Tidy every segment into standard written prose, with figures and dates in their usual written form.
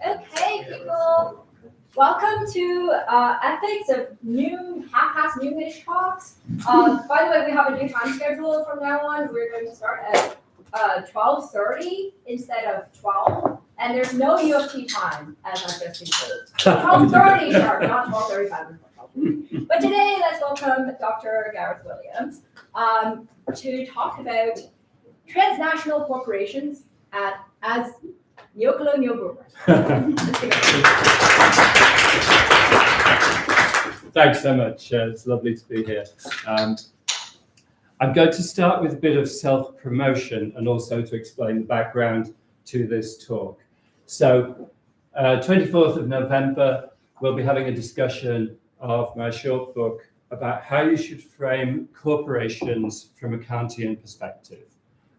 Okay, people. Welcome to Ethics of Half-Past Noon-ish Talks. By the way, we have a new time schedule from now on. We're going to start at 12:30 instead of 12. And there's no UFT time, as I've just been told. 12:30 sharp, not 12:35. But today, let's welcome Dr. Garrath Williams to talk about transnational corporations as neo-colonial boomers. Thanks so much. It's lovely to be here. I'm going to start with a bit of self-promotion and also to explain the background to this talk. So, 24th of November, we'll be having a discussion of my short book about how you should frame corporations from a Kantian perspective.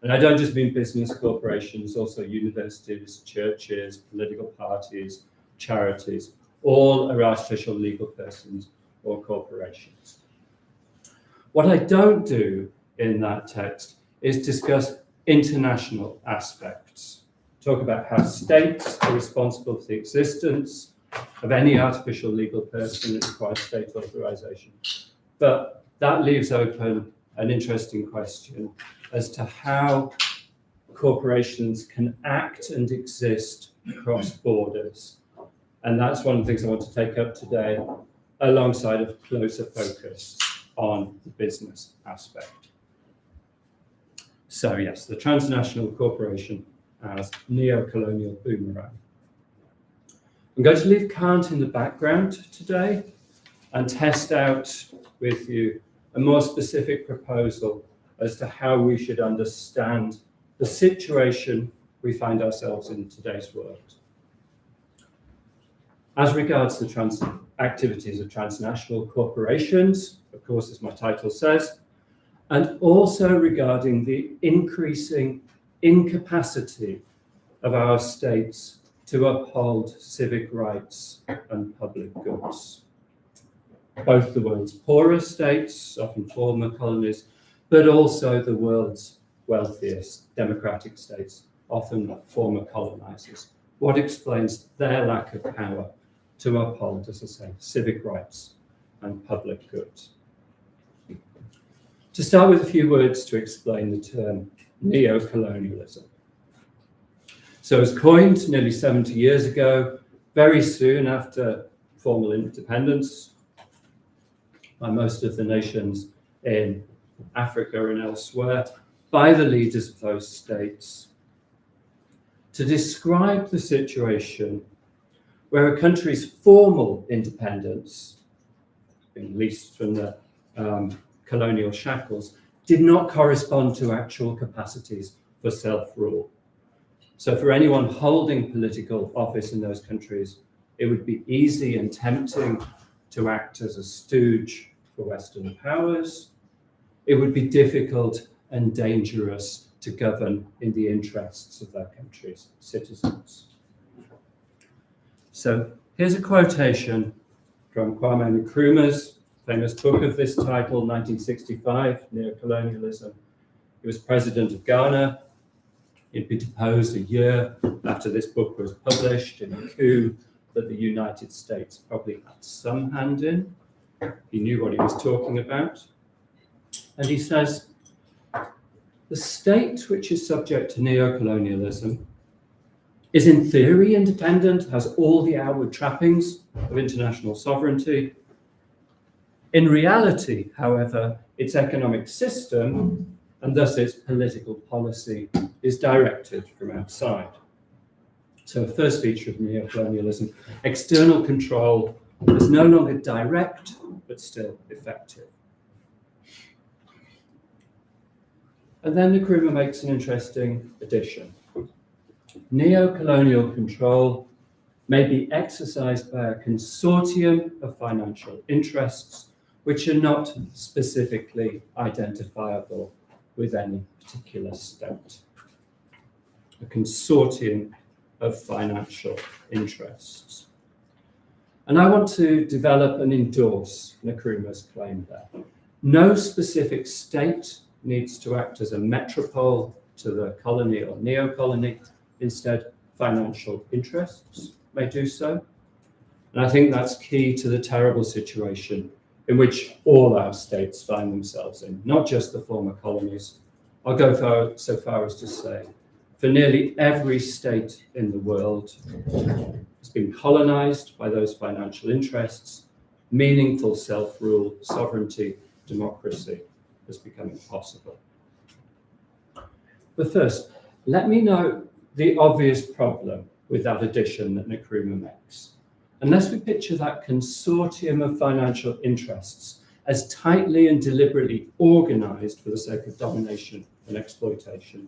And I don't just mean business corporations, also universities, churches, political parties, charities, all are artificial legal persons or corporations. What I don't do in that text is discuss international aspects, talk about how states are responsible for the existence of any artificial legal person that requires state authorization. But that leaves open an interesting question as to how corporations can act and exist across borders. And that's one of the things I want to take up today, alongside a closer focus on the business aspect. So yes, the transnational corporation as neo-colonial boomerang. I'm going to leave Kant in the background today and test out with you a more specific proposal as to how we should understand the situation we find ourselves in today's world. As regards the activities of transnational corporations, of course, as my title says, and also regarding the increasing incapacity of our states to uphold civic rights and public goods. Both the world's poorer states, often former colonies, but also the world's wealthiest democratic states, often former colonizers. What explains their lack of power to uphold, as I say, civic rights and public goods? To start with a few words to explain the term neo-colonialism. So it was coined nearly 70 years ago, very soon after formal independence by most of the nations in Africa and elsewhere, by the leaders of those states, to describe the situation where a country's formal independence, released from the colonial shackles, did not correspond to actual capacities for self-rule. So for anyone holding political office in those countries, it would be easy and tempting to act as a stooge for Western powers. It would be difficult and dangerous to govern in the interests of their country's citizens. So here's a quotation from Kwame Nkrumah's famous book of this title, 1965, Neo-Colonialism. He was president of Ghana. He'd been deposed a year after this book was published in a coup that the United States probably had some hand in. He knew what he was talking about. And he says, the state which is subject to neo-colonialism is in theory independent, has all the outward trappings of international sovereignty. In reality, however, its economic system, and thus its political policy, is directed from outside. So the first feature of neo-colonialism, external control is no longer direct, but still effective. And then Nkrumah makes an interesting addition. Neo-colonial control may be exercised by a consortium of financial interests which are not specifically identifiable with any particular state. A consortium of financial interests. And I want to develop and endorse Nkrumah's claim there. No specific state needs to act as a metropole to the colony or neo-colony. Instead, financial interests may do so. And I think that's key to the terrible situation in which all our states find themselves in, not just the former colonies. I'll go so far as to say, for nearly every state in the world has been colonized by those financial interests. Meaningful self-rule, sovereignty, democracy has become impossible. But first, let me note the obvious problem with that addition that Nkrumah makes. Unless we picture that consortium of financial interests as tightly and deliberately organized for the sake of domination and exploitation,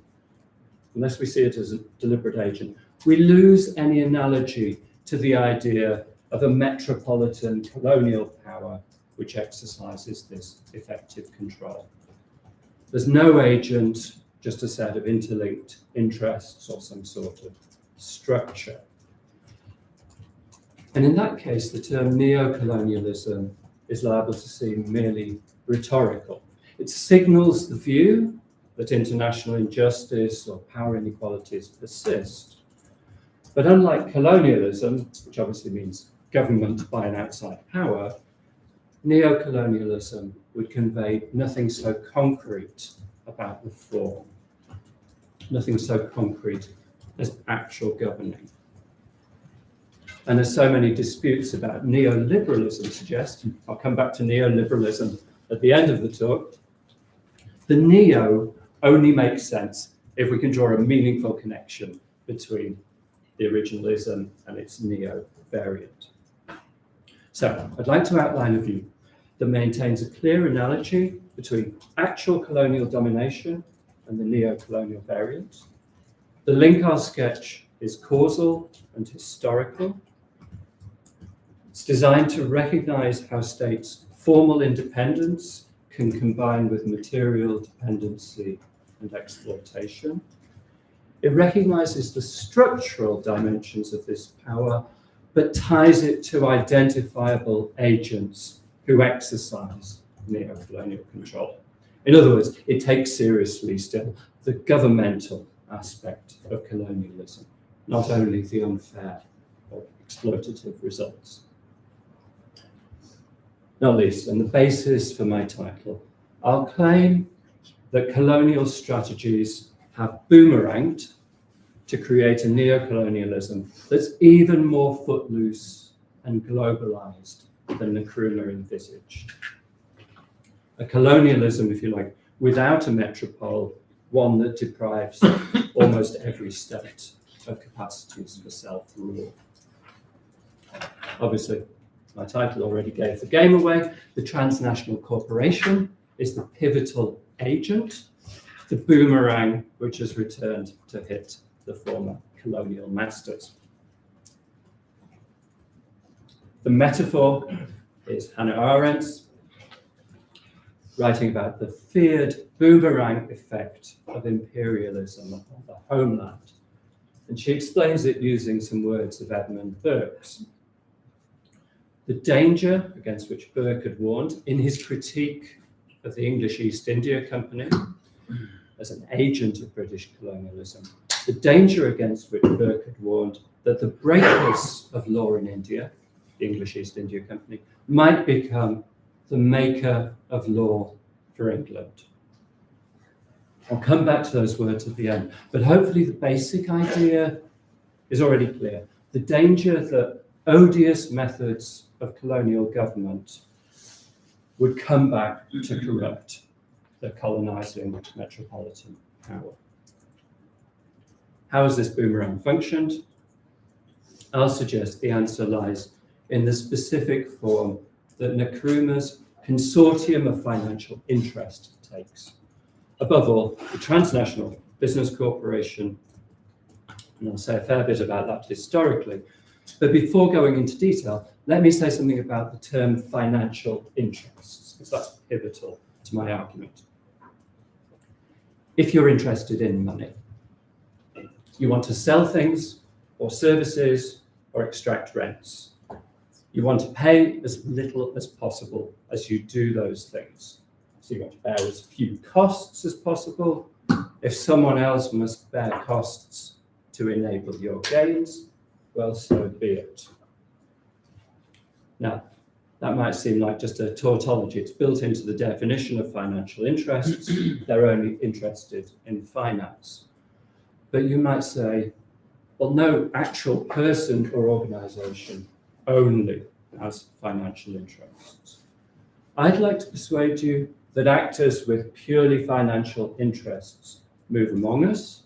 unless we see it as a deliberate agent, we lose any analogy to the idea of a metropolitan colonial power which exercises this effective control. There's no agent, just a set of interlinked interests or some sort of structure. And in that case, the term neo-colonialism is liable to seem merely rhetorical. It signals the view that international injustice or power inequalities persist. But unlike colonialism, which obviously means government by an outside power, neo-colonialism would convey nothing so concrete about the form, nothing so concrete as actual governing. And as so many disputes about neoliberalism suggest, I'll come back to neoliberalism at the end of the talk, the neo only makes sense if we can draw a meaningful connection between the originalism and its neo variant. So I'd like to outline a view that maintains a clear analogy between actual colonial domination and the neo-colonial variant. The link I'll sketch is causal and historical. It's designed to recognize how states' formal independence can combine with material dependency and exploitation. It recognizes the structural dimensions of this power, but ties it to identifiable agents who exercise neo-colonial control. In other words, it takes seriously still the governmental aspect of colonialism, not only the unfair or exploitative results. Not least, and the basis for my title, I'll claim that colonial strategies have boomeranged to create a neo-colonialism that's even more footloose and globalized than Nkrumah envisaged. A colonialism, if you like, without a metropole, one that deprives almost every state of capacities for self-rule. Obviously, my title already gave the game away. The Transnational Corporation is the pivotal agent, the boomerang which has returned to hit the former colonial masters. The metaphor is Hannah Arendt's, writing about the feared boomerang effect of imperialism on the homeland. And she explains it using some words of Edmund Burke's. The danger against which Burke had warned in his critique of the English East India Company as an agent of British colonialism, the danger against which Burke had warned that the breakers of law in India, the English East India Company, might become the maker of law for England. I'll come back to those words at the end, but hopefully the basic idea is already clear. The danger that odious methods of colonial government would come back to corrupt the colonizing metropolitan power. How has this boomerang functioned? I'll suggest the answer lies in the specific form that Nkrumah's consortium of financial interest takes. Above all, the Transnational Business Corporation, and I'll say a fair bit about that historically, But before going into detail, let me say something about the term financial interests, because that's pivotal to my argument. If you're interested in money, you want to sell things or services or extract rents. You want to pay as little as possible as you do those things. So you want to bear as few costs as possible. If someone else must bear costs to enable your gains, well, so be it. Now, that might seem like just a tautology. It's built into the definition of financial interests. They're only interested in finance. But you might say, well, no actual person or organization only has financial interests. I'd like to persuade you that actors with purely financial interests move among us,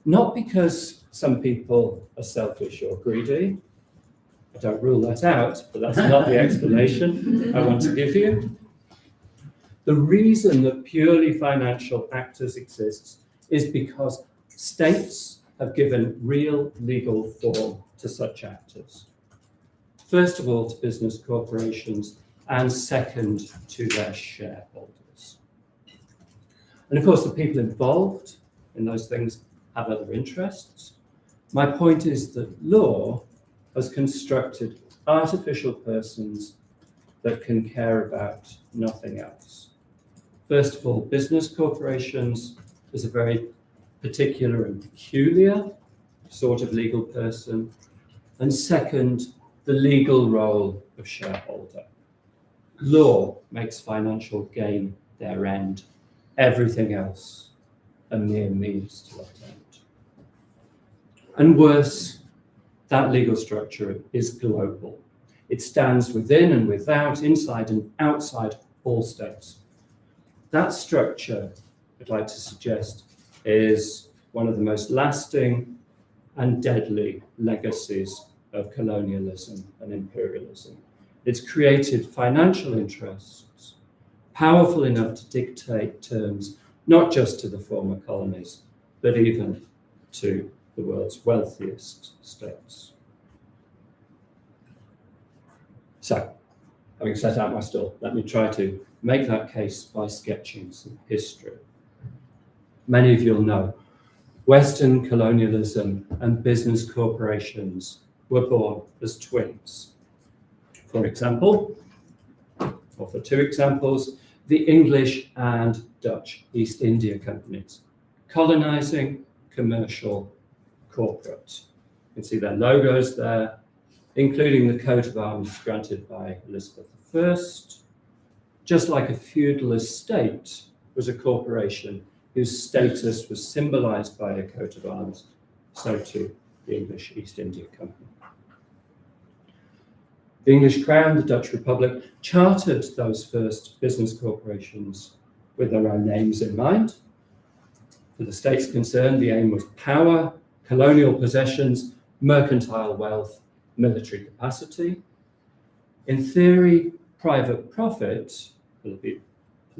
not because some people are selfish or greedy. I don't rule that out, but that's not the explanation I want to give you. The reason that purely financial actors exist is because states have given real legal form to such actors. First of all, to business corporations, and second, to their shareholders. And of course, the people involved in those things have other interests. My point is that law has constructed artificial persons that can care about nothing else. First of all, business corporations is a very particular and peculiar sort of legal person. And second, the legal role of shareholder. Law makes financial gain their end. Everything else a mere means to that end. And worse, that legal structure is global. It stands within and without, inside and outside all states. That structure, I'd like to suggest, is one of the most lasting and deadly legacies of colonialism and imperialism. It's created financial interests powerful enough to dictate terms, not just to the former colonies, but even to the world's wealthiest states. So, having set out my stall, let me try to make that case by sketching some history. Many of you'll know, Western colonialism and business corporations were born as twins. For example, or for two examples, the English and Dutch East India Companies, colonizing, commercial, corporate. You can see their logos there, including the coat of arms granted by Elizabeth I. Just like a feudal estate was a corporation whose status was symbolized by a coat of arms, so too the English East India Company. The English Crown, the Dutch Republic, chartered those first business corporations with their own names in mind. For the states concerned, the aim was power, colonial possessions, mercantile wealth, military capacity. In theory, private profit for the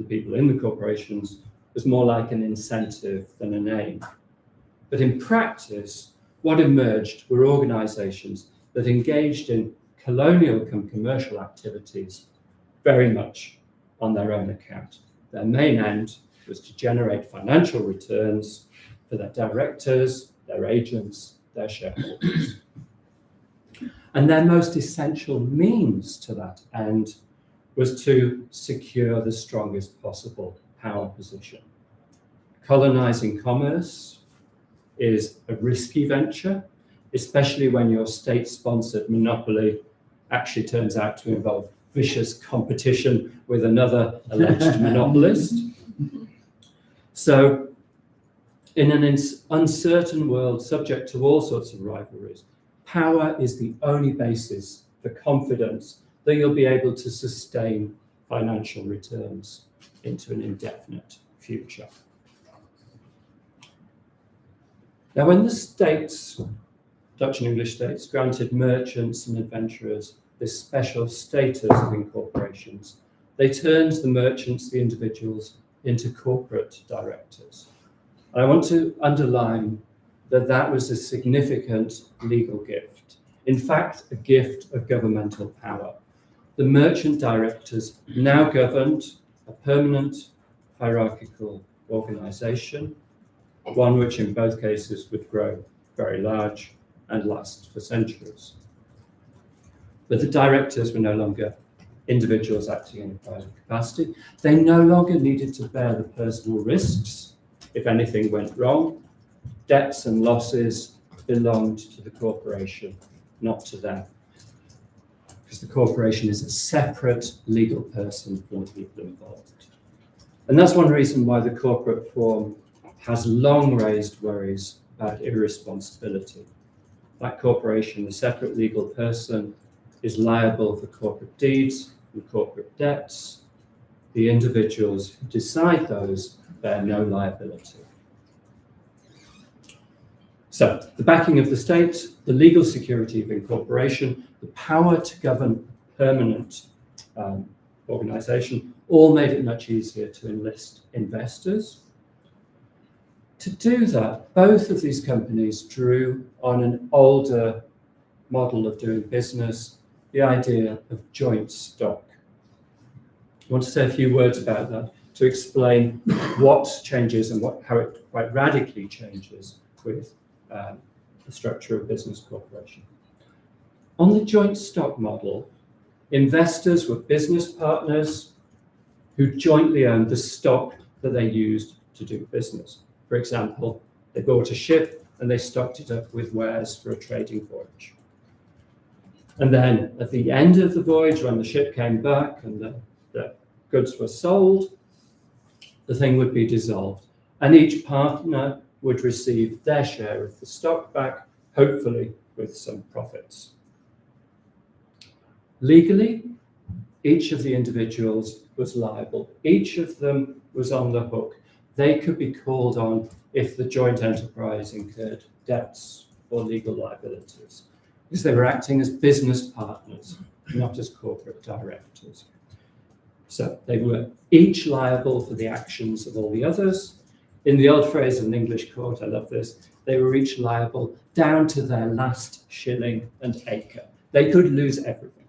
people in the corporations was more like an incentive than an aim. But in practice, what emerged were organizations that engaged in colonial and commercial activities very much on their own account. Their main end was to generate financial returns for their directors, their agents, their shareholders. And their most essential means to that end was to secure the strongest possible power position. Colonizing commerce is a risky venture, especially when your state-sponsored monopoly actually turns out to involve vicious competition with another alleged monopolist. So, in an uncertain world subject to all sorts of rivalries, power is the only basis for confidence that you'll be able to sustain financial returns into an indefinite future. Now, when the states, Dutch and English states, granted merchants and adventurers this special status of incorporations, they turned the merchants, the individuals, into corporate directors. I want to underline that that was a significant legal gift. in fact, a gift of governmental power. The merchant directors now governed a permanent hierarchical organisation, one which in both cases would grow very large and last for centuries. But the directors were no longer individuals acting in a private capacity. They no longer needed to bear the personal risks if anything went wrong. Debts and losses belonged to the corporation, not to them, because the corporation is a separate legal person from the people involved. And that's one reason why the corporate form has long raised worries about irresponsibility. That corporation, the separate legal person, is liable for corporate deeds and corporate debts. The individuals who decide those bear no liability. So, the backing of the state, the legal security of incorporation, the power to govern a permanent organisation, all made it much easier to enlist investors. To do that, both of these companies drew on an older model of doing business, the idea of joint stock. I want to say a few words about that to explain what changes and how it quite radically changes with the structure of business corporation. On the joint stock model, investors were business partners who jointly owned the stock that they used to do business. For example, they bought a ship and they stocked it up with wares for a trading voyage. And then at the end of the voyage, when the ship came back and the goods were sold, the thing would be dissolved. And each partner would receive their share of the stock back, hopefully with some profits. Legally, each of the individuals was liable. Each of them was on the hook. They could be called on if the joint enterprise incurred debts or legal liabilities, because they were acting as business partners, not as corporate directors. So they were each liable for the actions of all the others. In the old phrase of an English court, I love this, they were each liable down to their last shilling and acre. They could lose everything.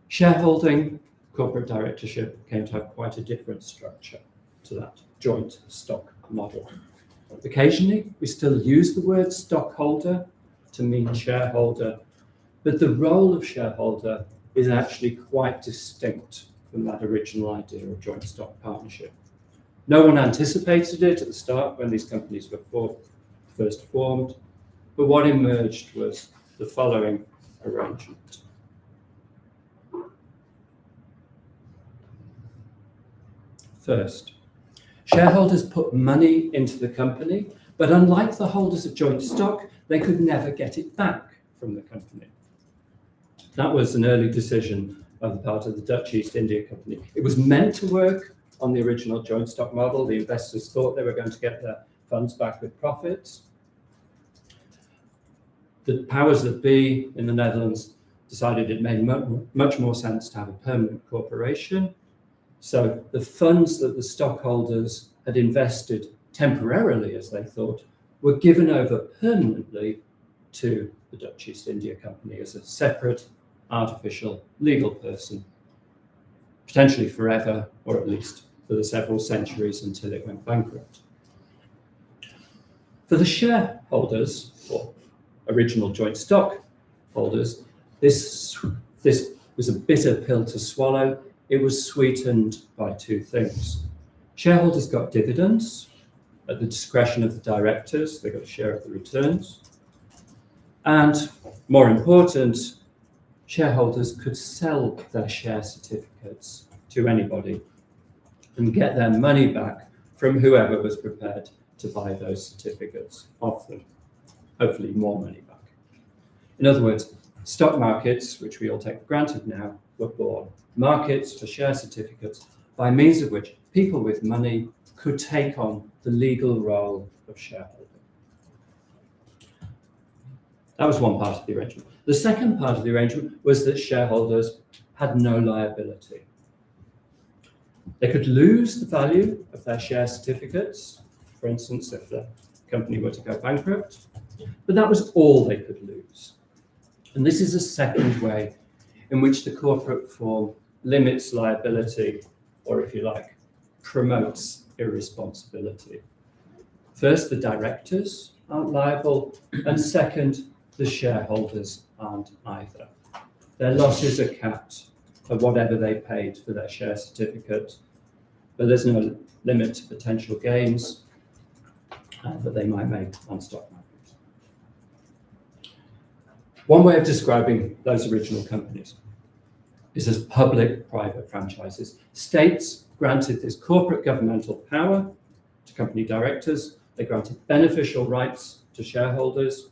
Shareholding, corporate directorship came to have quite a different structure to that joint stock model. Occasionally, we still use the word stockholder to mean shareholder, but the role of shareholder is actually quite distinct from that original idea of joint stock partnership. No one anticipated it at the start when these companies were first formed, but what emerged was the following arrangement. First, shareholders put money into the company, but unlike the holders of joint stock, they could never get it back from the company. That was an early decision on the part of the Dutch East India Company. It was meant to work on the original joint stock model. The investors thought they were going to get their funds back with profits. The powers that be in the Netherlands decided it made much more sense to have a permanent corporation. So the funds that the stockholders had invested temporarily, as they thought, were given over permanently to the Dutch East India Company as a separate artificial legal person, potentially forever, or at least for the several centuries until it went bankrupt. For the shareholders, or original joint stock holders, this was a bitter pill to swallow. It was sweetened by two things. Shareholders got dividends at the discretion of the directors. They got a share of the returns. And more important, shareholders could sell their share certificates to anybody and get their money back from whoever was prepared to buy those certificates off them. Hopefully more money back. In other words, stock markets, which we all take for granted now, were born. Markets for share certificates by means of which people with money could take on the legal role of shareholder. That was one part of the arrangement. The second part of the arrangement was that shareholders had no liability. They could lose the value of their share certificates, for instance, if the company were to go bankrupt, But that was all they could lose. And this is a second way in which the corporate form limits liability, or if you like, promotes irresponsibility. First, the directors aren't liable, and second, the shareholders aren't either. Their losses are capped at whatever they paid for their share certificate, but there's no limit to potential gains that they might make on stock markets. One way of describing those original companies is as public-private franchises. States granted this corporate governmental power to company directors. They granted beneficial rights to shareholders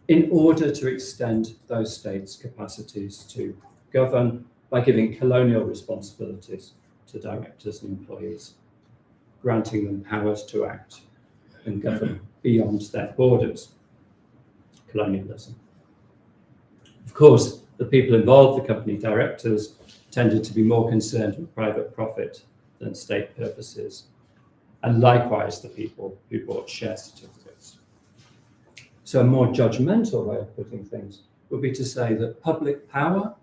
in order to extend those states' capacities to govern by giving colonial responsibilities to directors and employees, granting them powers to act and govern beyond their borders. Colonialism. Of course, the people involved, the company directors, tended to be more concerned with private profit than state purposes, and likewise the people who bought share certificates. So a more judgmental way of putting things would be to say that public power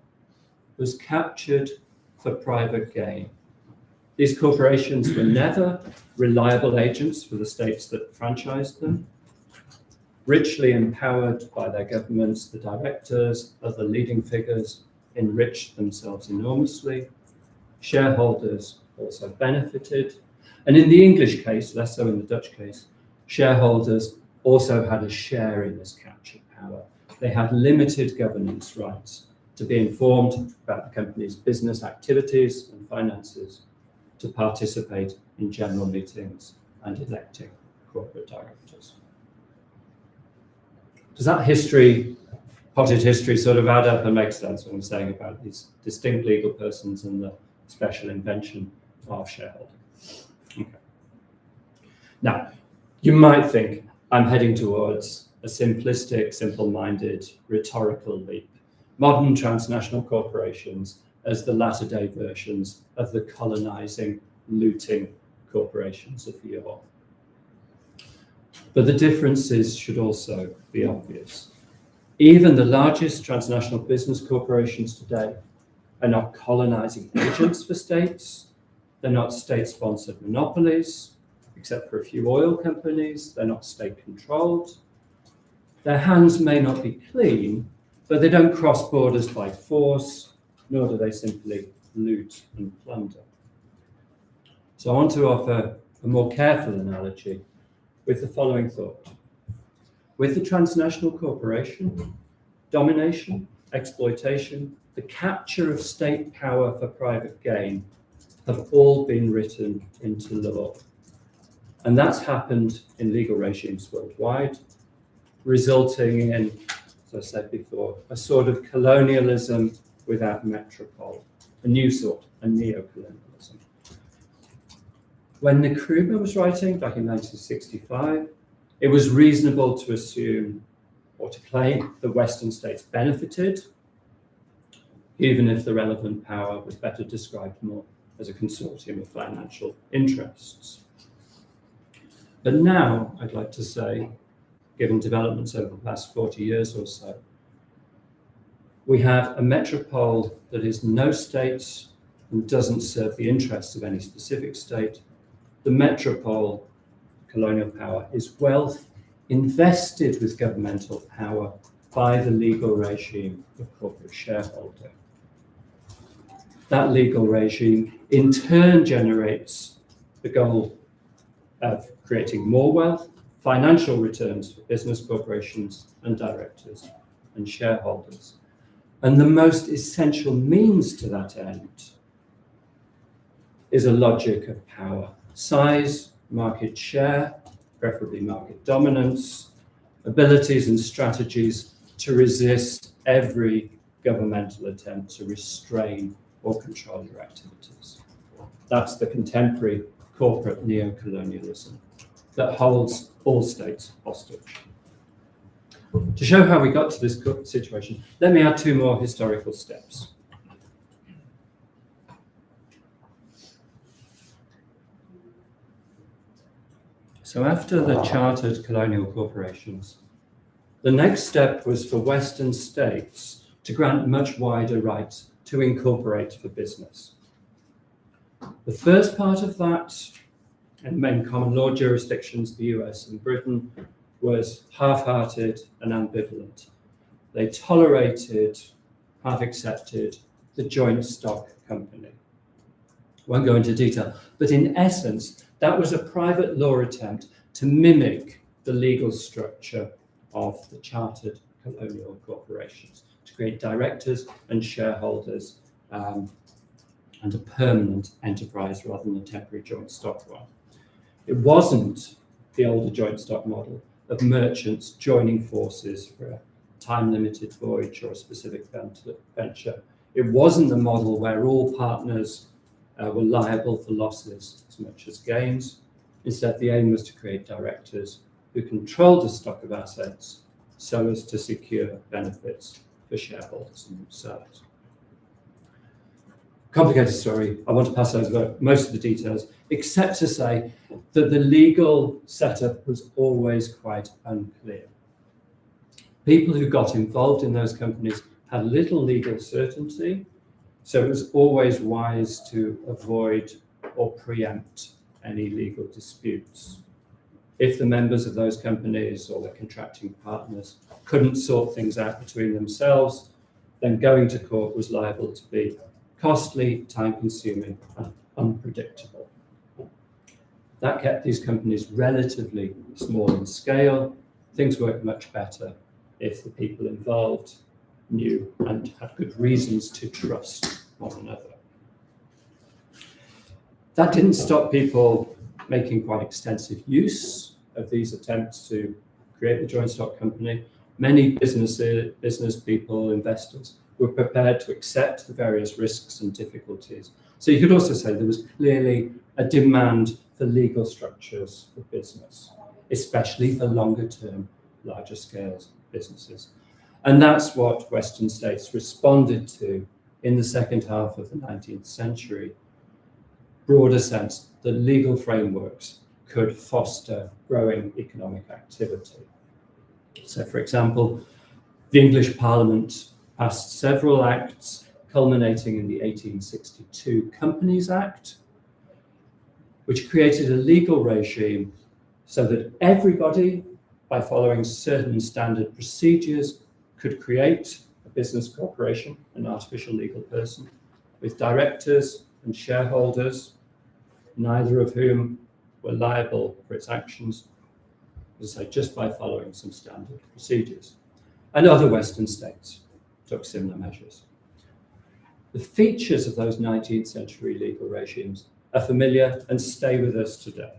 was captured for private gain. These corporations were never reliable agents for the states that franchised them. Richly empowered by their governments, the directors, other leading figures, enriched themselves enormously. Shareholders also benefited. And in the English case, less so in the Dutch case, shareholders also had a share in this captured power. They had limited governance rights to be informed about the company's business activities and finances, to participate in general meetings and electing corporate directors. Does that history, potted history, sort of add up and make sense what I'm saying about these distinct legal persons and the special invention of shareholding? Okay. Now, you might think I'm heading towards a simplistic, simple-minded, rhetorical leap. Modern transnational corporations as the latter-day versions of the colonizing, looting corporations of yore. But the differences should also be obvious. Even the largest transnational business corporations today are not colonizing agents for states. They're not state-sponsored monopolies, except for a few oil companies. They're not state-controlled. Their hands may not be clean, but they don't cross borders by force, nor do they simply loot and plunder. So I want to offer a more careful analogy with the following thought. With the transnational corporation, domination, exploitation, the capture of state power for private gain have all been written into law. And that's happened in legal regimes worldwide, resulting in, as I said before, a sort of colonialism without metropole, a new sort, a neo-colonialism. When Nkrumah was writing back in 1965, it was reasonable to assume or to claim that Western states benefited, even if the relevant power was better described more as a consortium of financial interests. But now, I'd like to say, given developments over the past 40 years or so, we have a metropole that is no state and doesn't serve the interests of any specific state. The metropole, colonial power, is wealth invested with governmental power by the legal regime of corporate shareholder. That legal regime in turn generates the goal of creating more wealth, financial returns for business corporations and directors and shareholders. And the most essential means to that end is a logic of power. Size, market share, preferably market dominance, abilities and strategies to resist every governmental attempt to restrain or control your activities. That's the contemporary corporate neo-colonialism that holds all states hostage. To show how we got to this situation, let me add two more historical steps. So after the chartered colonial corporations The next step was for Western states to grant much wider rights to incorporate for business. The first part of that, in main common law jurisdictions, the US and Britain, was half-hearted and ambivalent. They tolerated, half accepted, the joint stock company. Won't go into detail, but in essence, that was a private law attempt to mimic the legal structure of the chartered colonial corporations, to create directors and shareholders and a permanent enterprise rather than a temporary joint stock one. It wasn't the older joint stock model of merchants joining forces for a time-limited voyage or a specific venture. It wasn't the model where all partners were liable for losses as much as gains. Instead, the aim was to create directors who controlled a stock of assets so as to secure benefits for shareholders and themselves. Complicated story. I want to pass over most of the details, except to say that the legal setup was always quite unclear. People who got involved in those companies had little legal certainty, so it was always wise to avoid or preempt any legal disputes. If the members of those companies or their contracting partners couldn't sort things out between themselves, then going to court was liable to be costly, time-consuming, and unpredictable. That kept these companies relatively small in scale. Things worked much better if the people involved knew and had good reasons to trust one another. That didn't stop people making quite extensive use of these attempts to create the joint stock company. Many business people, investors, were prepared to accept the various risks and difficulties. So you could also say there was clearly a demand for legal structures for business, especially for longer term, larger scales businesses. And that's what Western states responded to in the second half of the 19th century. Broader sense that legal frameworks could foster growing economic activity. So, for example, the English Parliament passed several acts culminating in the 1862 Companies Act, which created a legal regime so that everybody, by following certain standard procedures, could create a business corporation, an artificial legal person, with directors and shareholders, neither of whom were liable for its actions, as I say, just by following some standard procedures. And other Western states took similar measures. The features of those 19th century legal regimes are familiar and stay with us today.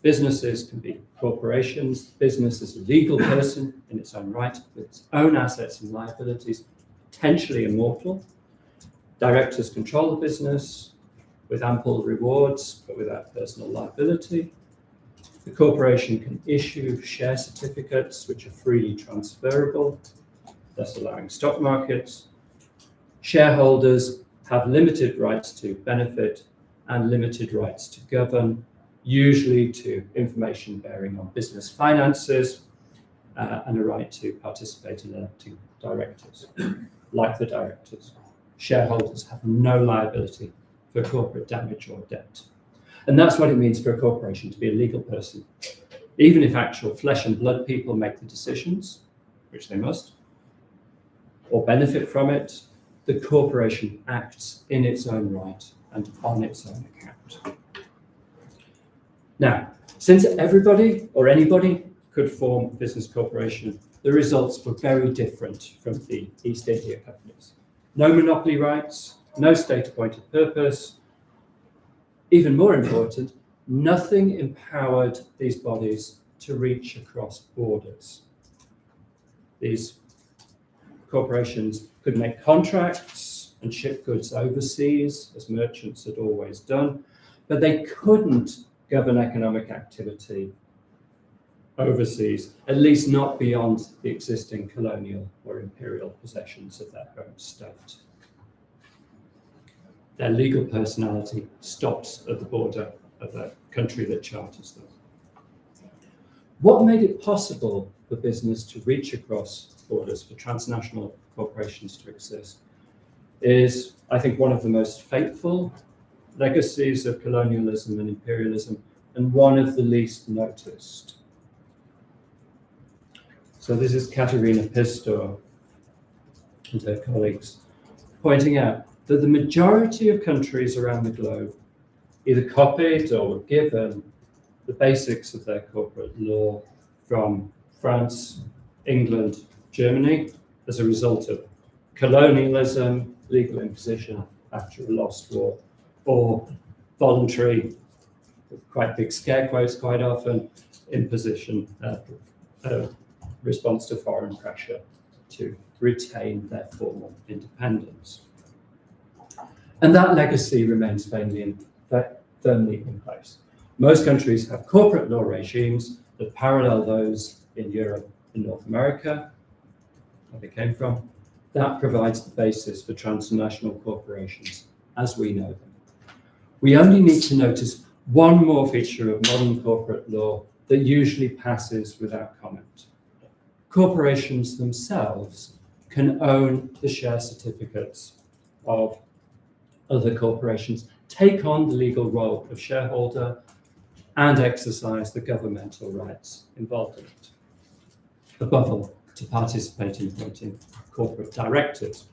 Businesses can be corporations. Business is a legal person in its own right, with its own assets and liabilities, potentially immortal. Directors control the business with ample rewards, but without personal liability. The corporation can issue share certificates, which are freely transferable, thus allowing stock markets. Shareholders have limited rights to benefit and limited rights to govern, usually to information bearing on business finances, and a right to participate in electing directors. Like the directors, shareholders have no liability for corporate damage or debt. And that's what it means for a corporation to be a legal person. Even if actual flesh and blood people make the decisions, which they must, or benefit from it, the corporation acts in its own right and on its own account. Now, since everybody or anybody could form a business corporation, the results were very different from the East India companies. No monopoly rights, no state-appointed purpose. Even more important, nothing empowered these bodies to reach across borders. These corporations could make contracts and ship goods overseas, as merchants had always done, but they couldn't govern economic activity overseas, at least not beyond the existing colonial or imperial possessions of their home state. Their legal personality stops at the border of the country that charters them. What made it possible for business to reach across borders, for transnational corporations to exist, is, I think, one of the most fateful legacies of colonialism and imperialism, and one of the least noticed. So this is Katerina Pistor and her colleagues pointing out that the majority of countries around the globe either copied or were given the basics of their corporate law from France, England, Germany as a result of colonialism, legal imposition after a lost war, or voluntary, quite big scare quotes quite often, imposition, response to foreign pressure to retain their formal independence. And that legacy remains firmly in place. Most countries have corporate law regimes that parallel those in Europe and North America, where they came from. That provides the basis for transnational corporations as we know them. We only need to notice one more feature of modern corporate law that usually passes without comment. Corporations themselves can own the share certificates of other corporations, take on the legal role of shareholder, and exercise the governmental rights involved in it. Above all, to participate in appointing corporate directors.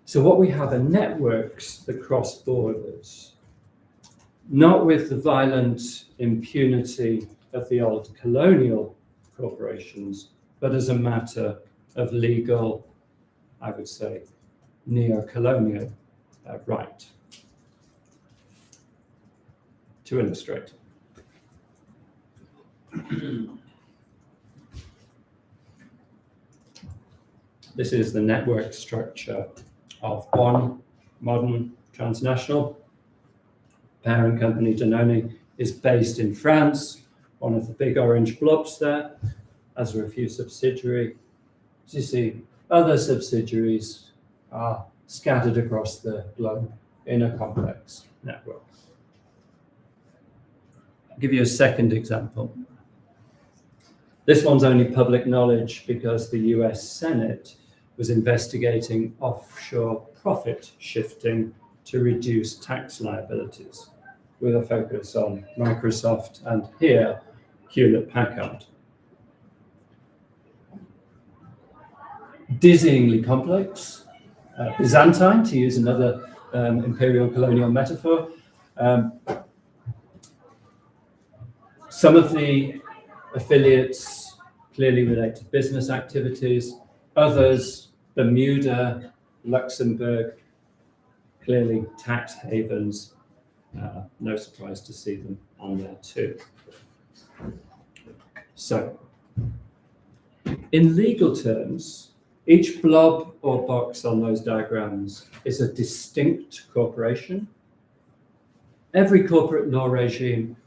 So what we have are networks that cross borders, not with the violent impunity of the old colonial corporations, but as a matter of legal, I would say, neo-colonial right. To illustrate. This is the network structure of one modern transnational. Parent company Danone is based in France, one of the big orange blobs there, as are a few subsidiaries. As you see, other subsidiaries are scattered across the globe in a complex network. I'll give you a second example. This one's only public knowledge because the US Senate was investigating offshore profit shifting to reduce tax liabilities, with a focus on Microsoft and here, Hewlett-Packard. Dizzyingly complex, Byzantine, to use another imperial colonial metaphor. Some of the affiliates clearly relate to business activities, others, Bermuda, Luxembourg, clearly tax havens. No surprise to see them on there too. So, in legal terms, each blob or box on those diagrams is a distinct corporation. Every corporate law regime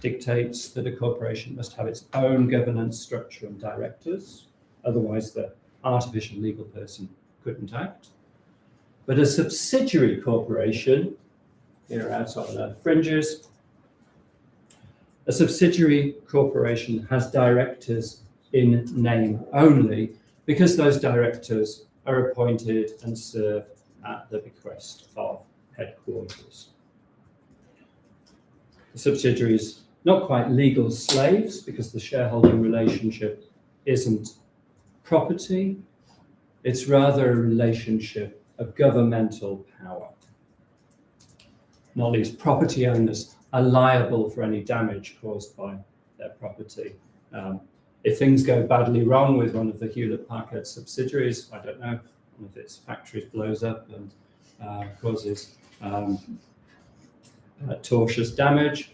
dictates that a corporation must have its own governance structure and directors, otherwise the artificial legal person couldn't act. But a subsidiary corporation, here out on the fringes, a subsidiary corporation has directors in name only, because those directors are appointed and serve at the bequest of headquarters. The subsidiaries, not quite legal slaves, because the shareholding relationship isn't property, it's rather a relationship of governmental power. Not least, property owners are liable for any damage caused by their property. If things go badly wrong with one of the Hewlett-Packard subsidiaries, I don't know, one of its factories blows up and causes tortious damage,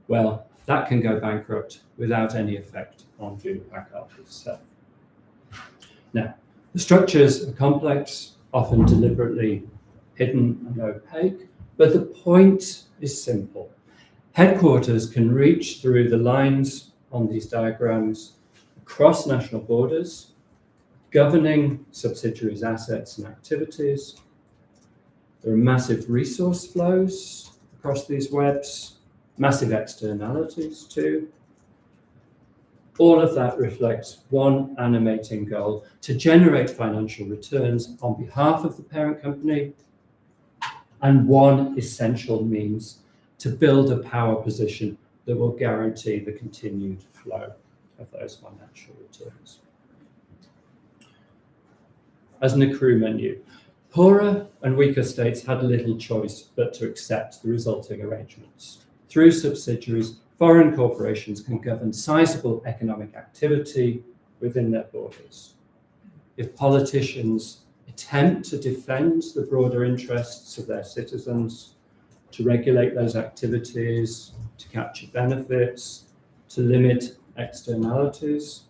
well, that can go bankrupt without any effect on Hewlett-Packard itself. Now, the structures are complex, often deliberately hidden and opaque, but the point is simple. Headquarters can reach through the lines on these diagrams across national borders, governing subsidiaries' assets and activities. There are massive resource flows across these webs, massive externalities too. All of that reflects one animating goal: to generate financial returns on behalf of the parent company, and one essential means to build a power position that will guarantee the continued flow of those financial returns. As Nkrumah knew, poorer and weaker states had little choice but to accept the resulting arrangements. Through subsidiaries, foreign corporations can govern sizable economic activity within their borders. If politicians attempt to defend the broader interests of their citizens, to regulate those activities, to capture benefits, to limit externalities,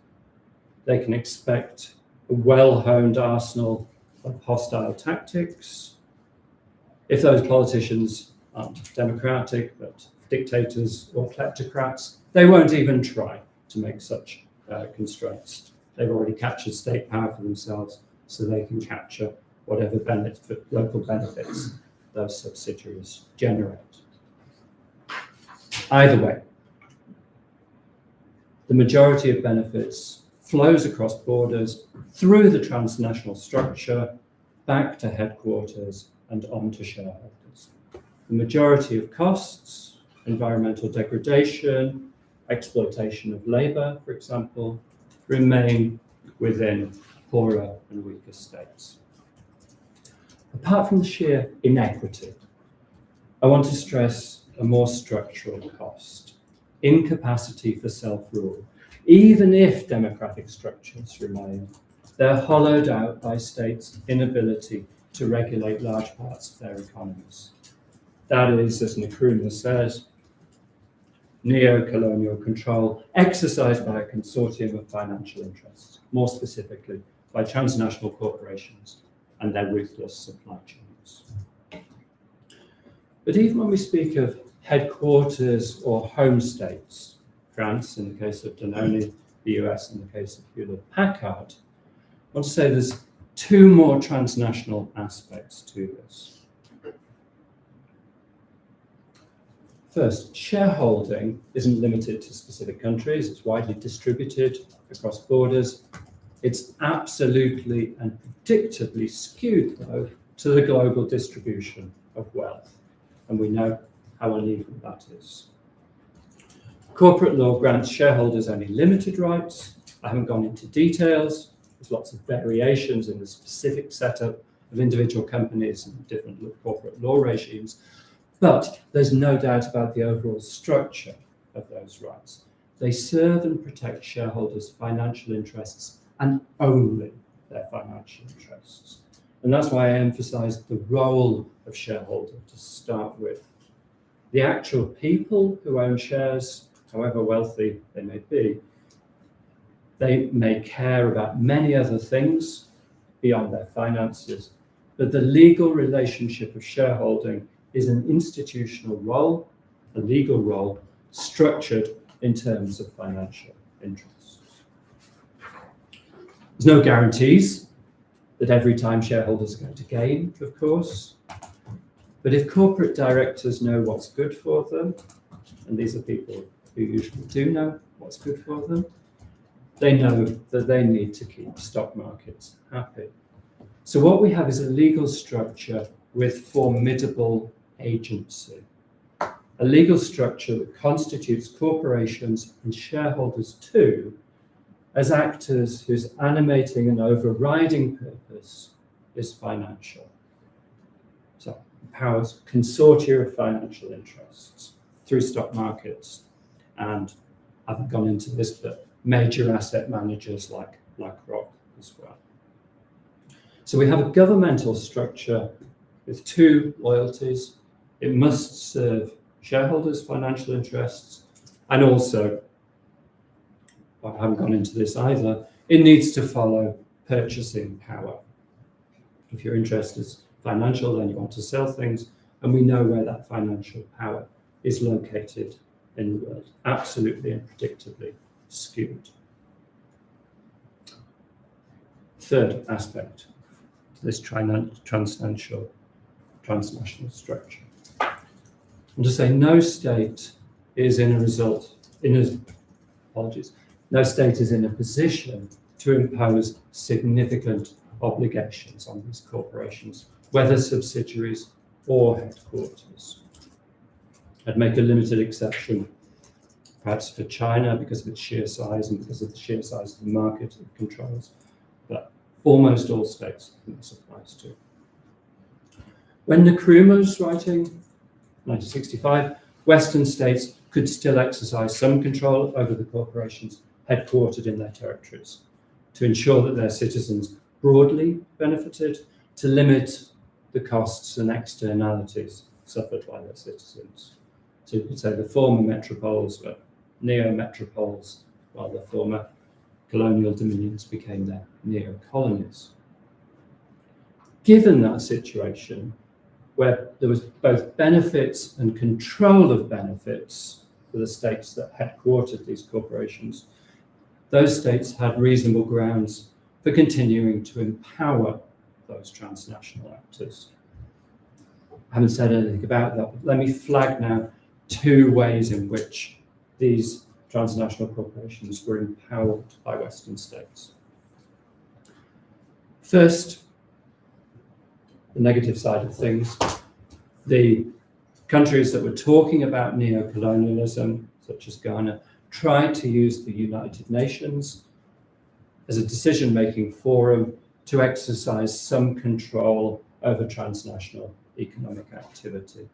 they can expect a well-honed arsenal of hostile tactics. If those politicians aren't democratic, but dictators or kleptocrats, they won't even try to make such constraints. They've already captured state power for themselves, so they can capture whatever local benefits those subsidiaries generate. Either way, the majority of benefits flows across borders through the transnational structure, back to headquarters and on to shareholders. The majority of costs, environmental degradation, exploitation of labour, for example, remain within poorer and weaker states. Apart from the sheer inequity, I want to stress a more structural cost: incapacity for self-rule. Even if democratic structures remain, they're hollowed out by states' inability to regulate large parts of their economies. That is, as Nkrumah says, neo-colonial control exercised by a consortium of financial interests, more specifically by transnational corporations and their ruthless supply chains. But even when we speak of headquarters or home states, France in the case of Danone, the US in the case of Hewlett-Packard, I want to say there's two more transnational aspects to this. First, shareholding isn't limited to specific countries. It's widely distributed across borders. It's absolutely and predictably skewed, though, to the global distribution of wealth. And we know how uneven that is. Corporate law grants shareholders only limited rights. I haven't gone into details. There's lots of variations in the specific setup of individual companies and different corporate law regimes. But there's no doubt about the overall structure of those rights. They serve and protect shareholders' financial interests and only their financial interests. And that's why I emphasized the role of shareholder to start with. The actual people who own shares, however wealthy they may be, they may care about many other things beyond their finances, but the legal relationship of shareholding is an institutional role, a legal role, structured in terms of financial interests. There's no guarantees that every time shareholders are going to gain, of course, but if corporate directors know what's good for them, and these are people who usually do know what's good for them, they know that they need to keep stock markets happy. So what we have is a legal structure with formidable agency, a legal structure that constitutes corporations and shareholders too as actors whose animating and overriding purpose is financial. So it powers consortia of financial interests through stock markets, and I haven't gone into this, but major asset managers like BlackRock as well. So we have a governmental structure with two loyalties. It must serve shareholders' financial interests, and also, well, I haven't gone into this either, it needs to follow purchasing power. If your interest is financial, then you want to sell things, and we know where that financial power is located in the world, absolutely and predictably skewed. Third aspect to this transnational structure. And to say no state is no state is in a position to impose significant obligations on these corporations, whether subsidiaries or headquarters. I'd make a limited exception, perhaps for China, because of its sheer size and because of the sheer size of the market it controls, but almost all states this applies to. When Nkrumah was writing, 1965, Western states could still exercise some control over the corporations headquartered in their territories to ensure that their citizens broadly benefited, to limit the costs and externalities suffered by their citizens. So you could say the former metropoles were neo-metropoles, while the former colonial dominions became their neo-colonies. Given that situation, where there was both benefits and control of benefits for the states that headquartered these corporations, those states had reasonable grounds for continuing to empower those transnational actors. I haven't said anything about that, but let me flag now two ways in which these transnational corporations were empowered by Western states. First, the negative side of things. The countries that were talking about neo-colonialism, such as Ghana, tried to use the United Nations as a decision-making forum to exercise some control over transnational economic activity.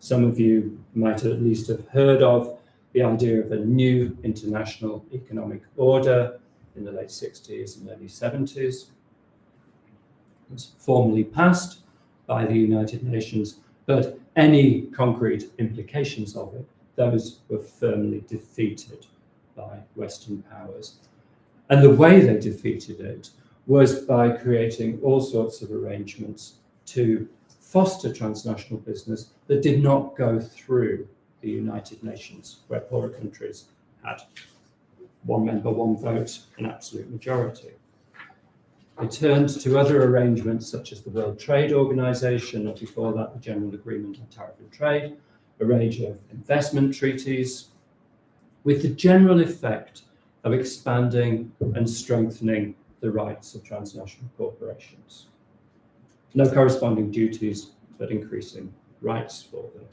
Some of you might at least have heard of the idea of a new international economic order in the late 60s and early 70s. It was formally passed by the United Nations, but any concrete implications of it, those were firmly defeated by Western powers. And the way they defeated it was by creating all sorts of arrangements to foster transnational business that did not go through the United Nations, where poorer countries had one member, one vote, an absolute majority. They turned to other arrangements such as the World Trade Organization, or before that, the General Agreement on Tariff and Trade, a range of investment treaties, with the general effect of expanding and strengthening the rights of transnational corporations. No corresponding duties, but increasing rights for them.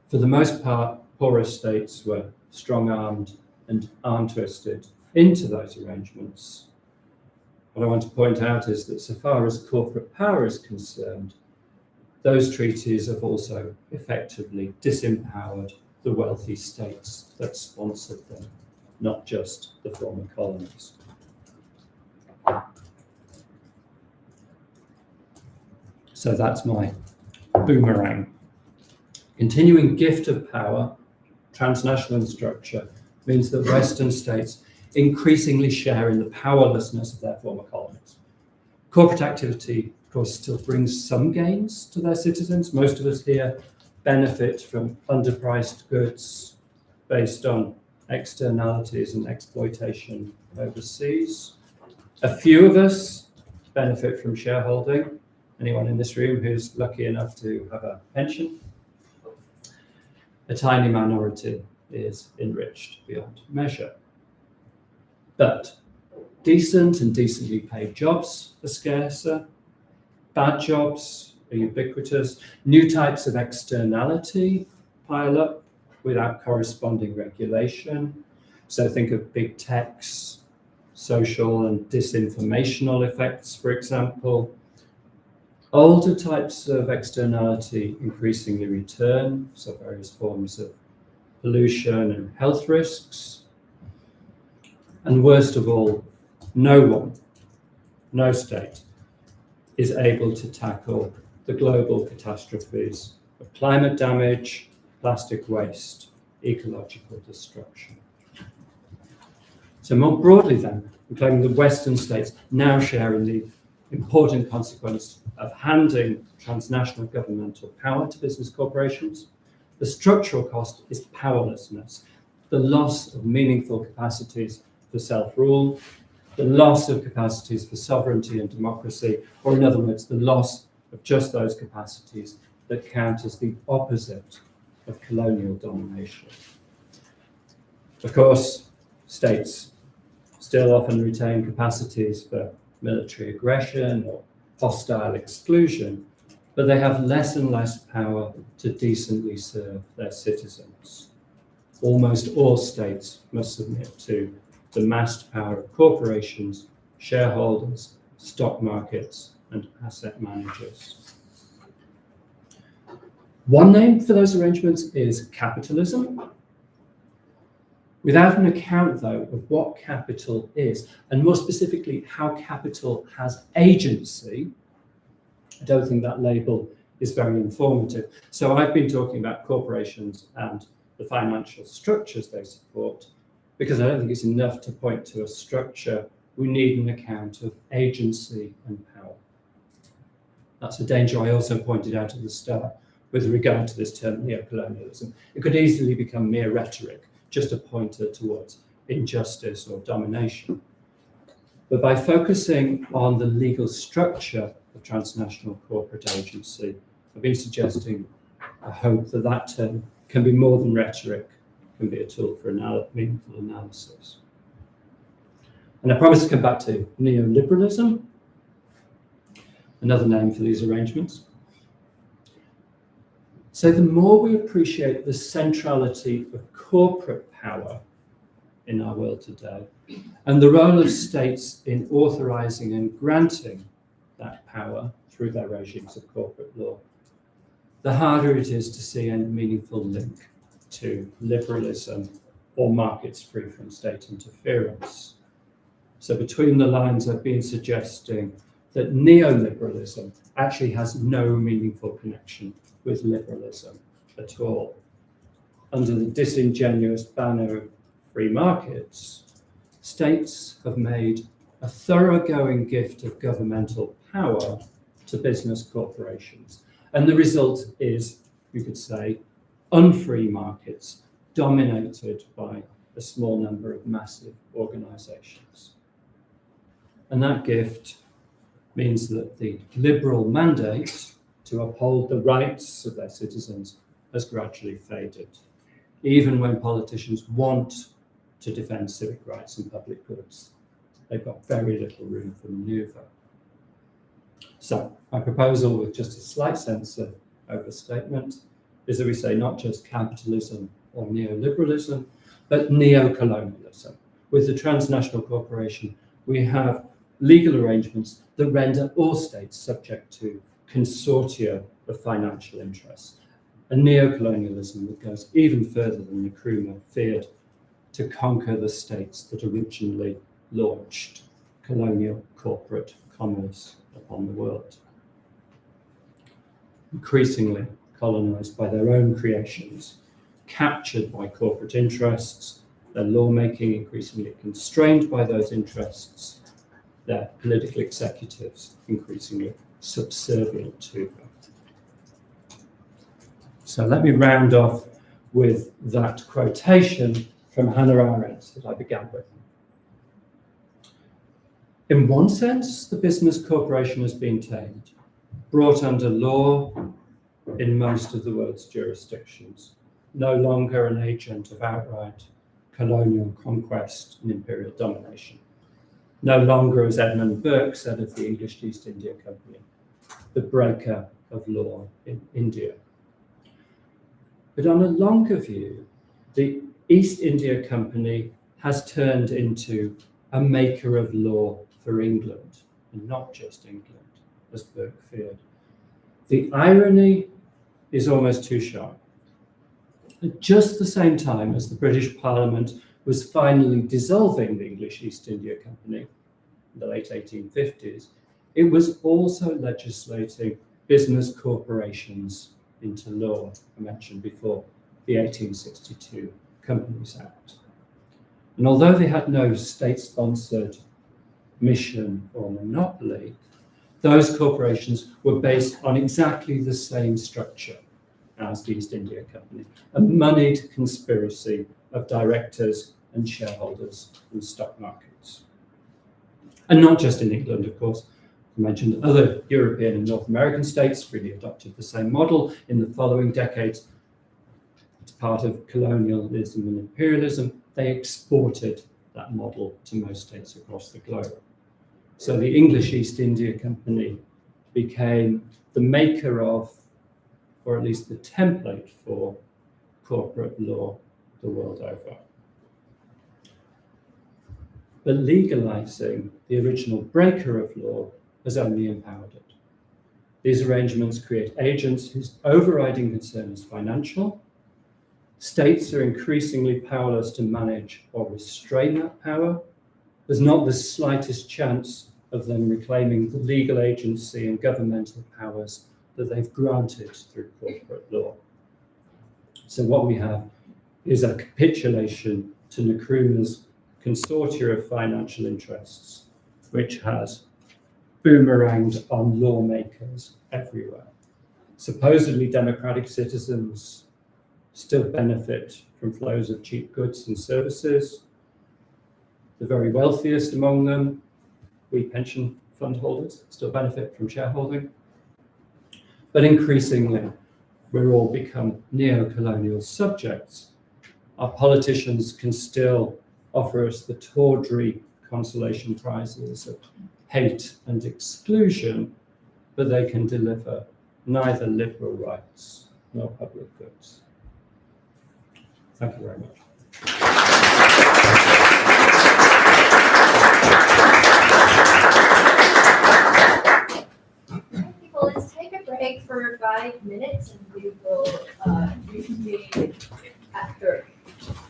For the most part, poorer states were strong-armed and arm-twisted into those arrangements. What I want to point out is that so far as corporate power is concerned, those treaties have also effectively disempowered the wealthy states that sponsored them, not just the former colonies. So that's my boomerang. Continuing gift of power, transnational in structure, means that Western states increasingly share in the powerlessness of their former colonies. Corporate activity, of course, still brings some gains to their citizens. Most of us here benefit from underpriced goods based on externalities and exploitation overseas. A few of us benefit from shareholding. Anyone in this room who's lucky enough to have a pension? A tiny minority is enriched beyond measure. But decent and decently paid jobs are scarcer. Bad jobs are ubiquitous. New types of externality pile up without corresponding regulation. So think of big tech's social and disinformational effects, for example. Older types of externality increasingly return, so various forms of pollution and health risks. And worst of all, no one, no state, is able to tackle the global catastrophes of climate damage, plastic waste, ecological destruction. So more broadly then, we're claiming that Western states now share in the important consequence of handing transnational governmental power to business corporations. The structural cost is powerlessness, the loss of meaningful capacities for self-rule, the loss of capacities for sovereignty and democracy, or in other words, the loss of just those capacities that count as the opposite of colonial domination. Of course, states still often retain capacities for military aggression or hostile exclusion, but they have less and less power to decently serve their citizens. Almost all states must submit to the massed power of corporations, shareholders, stock markets, and asset managers. One name for those arrangements is capitalism. Without an account, though, of what capital is, and more specifically, how capital has agency, I don't think that label is very informative. So I've been talking about corporations and the financial structures they support, because I don't think it's enough to point to a structure. We need an account of agency and power. That's a danger I also pointed out at the start with regard to this term neo-colonialism. It could easily become mere rhetoric, just a pointer towards injustice or domination. But by focusing on the legal structure of transnational corporate agency, I've been suggesting a hope that that term can be more than rhetoric, can be a tool for meaningful analysis. And I promise to come back to neoliberalism, another name for these arrangements. So the more we appreciate the centrality of corporate power in our world today, and the role of states in authorizing and granting that power through their regimes of corporate law, the harder it is to see any meaningful link to liberalism or markets free from state interference. So between the lines, I've been suggesting that neoliberalism actually has no meaningful connection with liberalism at all. Under the disingenuous banner of free markets, states have made a thoroughgoing gift of governmental power to business corporations. And the result is, you could say, unfree markets dominated by a small number of massive organizations. And that gift means that the liberal mandate to uphold the rights of their citizens has gradually faded, even when politicians want to defend civic rights and public goods. They've got very little room for maneuver. So my proposal, with just a slight sense of overstatement, is that we say not just capitalism or neoliberalism, but neo-colonialism. With the transnational corporation, we have legal arrangements that render all states subject to consortia of financial interests. A neo-colonialism that goes even further than Nkrumah feared, to conquer the states that originally launched colonial corporate commerce upon the world. Increasingly colonized by their own creations, captured by corporate interests, their lawmaking increasingly constrained by those interests, their political executives increasingly subservient to them. So let me round off with that quotation from Hannah Arendt that I began with. In one sense, the business corporation has been tamed, brought under law in most of the world's jurisdictions, no longer an agent of outright colonial conquest and imperial domination. No longer, as Edmund Burke said of the English East India Company, the breaker of law in India. But on a longer view, the East India Company has turned into a maker of law for England, and not just England, as Burke feared. The irony is almost too sharp. At just the same time as the British Parliament was finally dissolving the English East India Company in the late 1850s, it was also legislating business corporations into law. I mentioned before the 1862 Companies Act. And although they had no state-sponsored mission or monopoly, those corporations were based on exactly the same structure as the East India Company, a moneyed conspiracy of directors and shareholders and stock markets. And not just in England, of course. I mentioned other European and North American states really adopted the same model in the following decades. As part of colonialism and imperialism, they exported that model to most states across the globe. So the English East India Company became the maker of, or at least the template for, corporate law the world over. But legalizing the original breaker of law has only empowered it. These arrangements create agents whose overriding concern is financial. States are increasingly powerless to manage or restrain that power. There's not the slightest chance of them reclaiming the legal agency and governmental powers that they've granted through corporate law. So what we have is a capitulation to Nkrumah's consortia of financial interests, which has boomeranged on lawmakers everywhere. Supposedly democratic citizens still benefit from flows of cheap goods and services. The very wealthiest among them, we pension fund holders, still benefit from shareholding. But increasingly, we're all become neo-colonial subjects. Our politicians can still offer us the tawdry consolation prizes of hate and exclusion, but they can deliver neither liberal rights nor public goods. Thank you very much. Well, let's take a break for 5 minutes and we